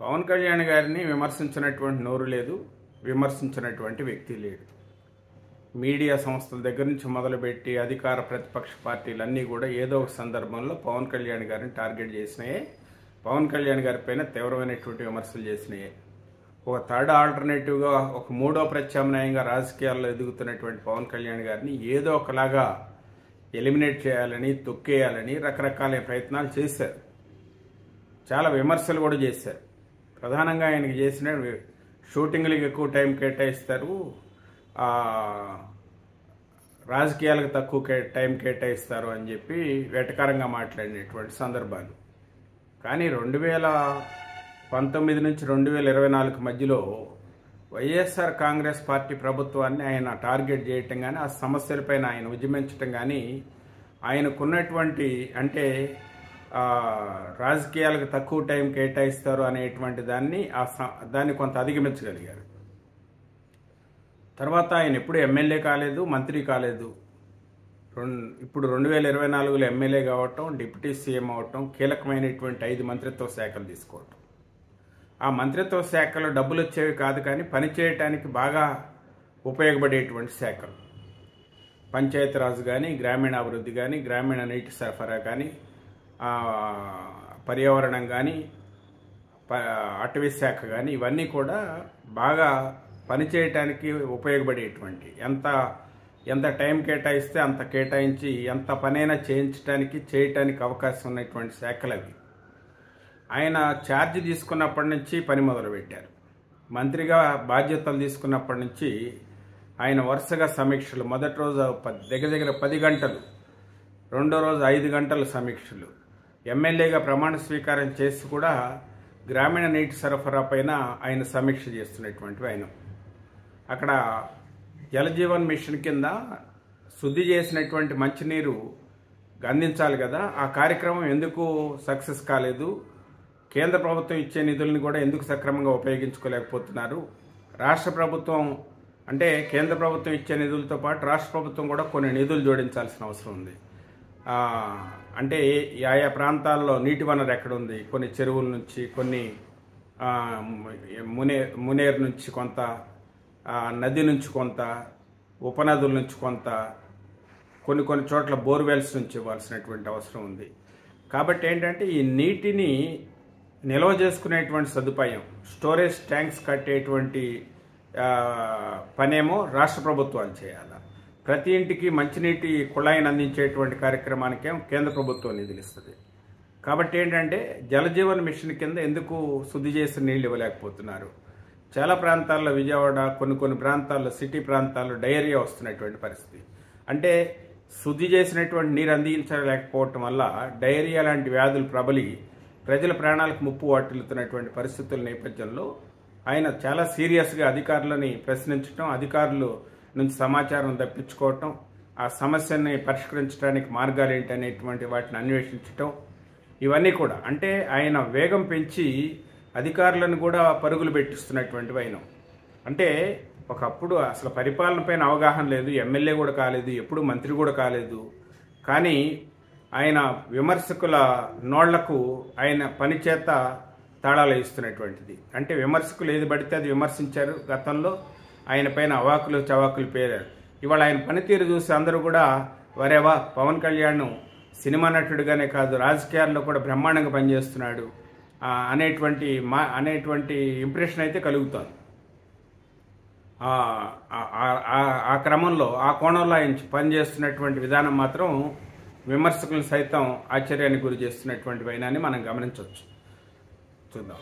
పవన్ కళ్యాణ్ గారిని విమర్శించినటువంటి నోరు లేదు, విమర్శించినటువంటి వ్యక్తి లేడు. మీడియా సంస్థల దగ్గర నుంచి మొదలుపెట్టి అధికార ప్రతిపక్ష పార్టీలన్నీ కూడా ఏదో ఒక సందర్భంలో పవన్ కళ్యాణ్ గారిని టార్గెట్ చేసినాయే, పవన్ కళ్యాణ్ గారి పైన తీవ్రమైనటువంటి విమర్శలు చేసినాయే. ఒక థర్డ్ ఆల్టర్నేటివ్గా, ఒక మూడో ప్రత్యామ్నాయంగా రాజకీయాల్లో ఎదుగుతున్నటువంటి పవన్ కళ్యాణ్ గారిని ఏదో ఒకలాగా ఎలిమినేట్ చేయాలని, తొక్కేయాలని రకరకాల ప్రయత్నాలు చేశారు. చాలా విమర్శలు కూడా చేశారు. ప్రధానంగా ఆయనకి చేసిన షూటింగ్లకు ఎక్కువ టైం కేటాయిస్తారు, రాజకీయాలకు తక్కువ టైం కేటాయిస్తారు అని చెప్పి వెటకారంగా మాట్లాడినటువంటి సందర్భాలు. కానీ 2019 నుంచి 2024 మధ్యలో వైఎస్ఆర్ కాంగ్రెస్ పార్టీ ప్రభుత్వాన్ని ఆయన టార్గెట్ చేయటం కానీ, ఆ సమస్యలపైన ఆయన ఉద్యమించటం కానీ, ఆయనకున్నటువంటి అంటే రాజకీయాలకు తక్కువ టైం కేటాయిస్తారు అనేటువంటి దాన్ని కొంత అధిగమించగలిగారు. తర్వాత ఆయన ఎప్పుడు ఎమ్మెల్యే కాలేదు, మంత్రి కాలేదు. ఇప్పుడు 2024లో ఎమ్మెల్యే కావటం, డిప్యూటీ సీఎం అవటం, కీలకమైనటువంటి 5 మంత్రిత్వ శాఖలు తీసుకోవటం. ఆ మంత్రిత్వ శాఖలో డబ్బులు వచ్చేవి కాదు, కానీ పనిచేయటానికి బాగా ఉపయోగపడేటువంటి శాఖలు. పంచాయతీరాజ్ కానీ, గ్రామీణాభివృద్ధి కానీ, గ్రామీణ నీటి సరఫరా కానీ, పర్యావరణం కానీ, అటవీ శాఖ కానీ, ఇవన్నీ కూడా బాగా పనిచేయటానికి ఉపయోగపడేటువంటి, ఎంత టైం కేటాయిస్తే అంత కేటాయించి ఎంత పనైనా చేయటానికి అవకాశం ఉన్నటువంటి శాఖలు అవి. ఆయన ఛార్జ్ తీసుకున్నప్పటి నుంచి పని మొదలుపెట్టారు. మంత్రిగా బాధ్యతలు తీసుకున్నప్పటి నుంచి ఆయన వరుసగా సమీక్షలు, మొదటి రోజు దగ్గర 10 గంటలు, రెండో రోజు 5 గంటల సమీక్షలు. ఎమ్మెల్యేగా ప్రమాణ స్వీకారం చేసి కూడా గ్రామీణ నీటి సరఫరా పైన ఆయన సమీక్ష చేస్తున్నటువంటి ఆయన. అక్కడ జలజీవన్ మిషన్ కింద శుద్ధి చేసినటువంటి మంచినీరు అందించాలి కదా, ఆ కార్యక్రమం ఎందుకు సక్సెస్ కాలేదు, కేంద్ర ప్రభుత్వం ఇచ్చే నిధులను కూడా ఎందుకు సక్రమంగా ఉపయోగించుకోలేకపోతున్నారు, రాష్ట్ర ప్రభుత్వం అంటే కేంద్ర ప్రభుత్వం ఇచ్చే నిధులతో పాటు రాష్ట్ర ప్రభుత్వం కూడా కొన్ని నిధులు జోడించాల్సిన అవసరం ఉంది. అంటే ఆయా ప్రాంతాల్లో నీటి వనరు ఎక్కడుంది, కొన్ని చెరువుల నుంచి, కొన్ని మునేరు నుంచి కొంత, నది నుంచి కొంత, ఉపనదుల నుంచి కొంత, కొన్ని చోట్ల బోర్వెల్స్ నుంచి ఇవ్వాల్సినటువంటి అవసరం ఉంది. కాబట్టి ఏంటంటే ఈ నీటిని నిల్వ చేసుకునేటువంటి సదుపాయం, స్టోరేజ్ ట్యాంక్స్ కట్టేటువంటి పనేమో రాష్ట్ర ప్రభుత్వాలు చేయాలి. ప్రతి ఇంటికి మంచినీటి కుళాయిని అందించేటువంటి కార్యక్రమానికేమో కేంద్ర ప్రభుత్వం నిధులు ఇస్తుంది. కాబట్టి ఏంటంటే జలజీవన్ మిషన్ కింద ఎందుకు శుద్ధి చేసిన నీళ్ళు ఇవ్వలేకపోతున్నారు. చాలా ప్రాంతాల్లో, విజయవాడ, కొన్ని ప్రాంతాల్లో, సిటీ ప్రాంతాల్లో డయేరియా వస్తున్నటువంటి పరిస్థితి. అంటే శుద్ధి చేసినటువంటి నీరు అందించలేకపోవటం వల్ల డయేరియా లాంటి వ్యాధులు ప్రబలి ప్రజల ప్రాణాలకు ముప్పు వాటిల్లుతున్నటువంటి పరిస్థితుల నేపథ్యంలో ఆయన చాలా సీరియస్గా అధికారులని ప్రశ్నించడం, అధికారులు నుంచి సమాచారం తప్పించుకోవటం, ఆ సమస్యని పరిష్కరించడానికి మార్గాలు ఏంటి అనేటువంటి వాటిని అన్వేషించటం, ఇవన్నీ కూడా అంటే ఆయన వేగం పెంచి అధికారులను కూడా పరుగులు పెట్టిస్తున్నటువంటి వైనం. అంటే ఒకప్పుడు అసలు పరిపాలన పైన అవగాహన లేదు, ఎమ్మెల్యే కూడా కాలేదు, ఎప్పుడు మంత్రి కూడా కాలేదు. కానీ ఆయన విమర్శకుల నోళ్లకు ఆయన పనిచేత తాళాలు వేస్తున్నటువంటిది. అంటే విమర్శకులు ఏది పడితే అది విమర్శించారు గతంలో, ఆయన పైన అవాకులు చవాకులు పేరారు. ఇవాళ ఆయన పనితీరు చూసి అందరూ కూడా వరేవా పవన్ కళ్యాణ్ సినిమా నటుడిగానే కాదు రాజకీయాల్లో కూడా బ్రహ్మాండంగా పనిచేస్తున్నాడు అనేటువంటి ఇంప్రెషన్ అయితే కలుగుతుంది. ఆ క్రమంలో, ఆ కోణంలో ఆయన పనిచేస్తున్నటువంటి విధానం మాత్రం విమర్శకులను సైతం ఆశ్చర్యానికి గురి చేస్తున్నటువంటి వైనాన్ని మనం గమనించవచ్చు. చూద్దాం.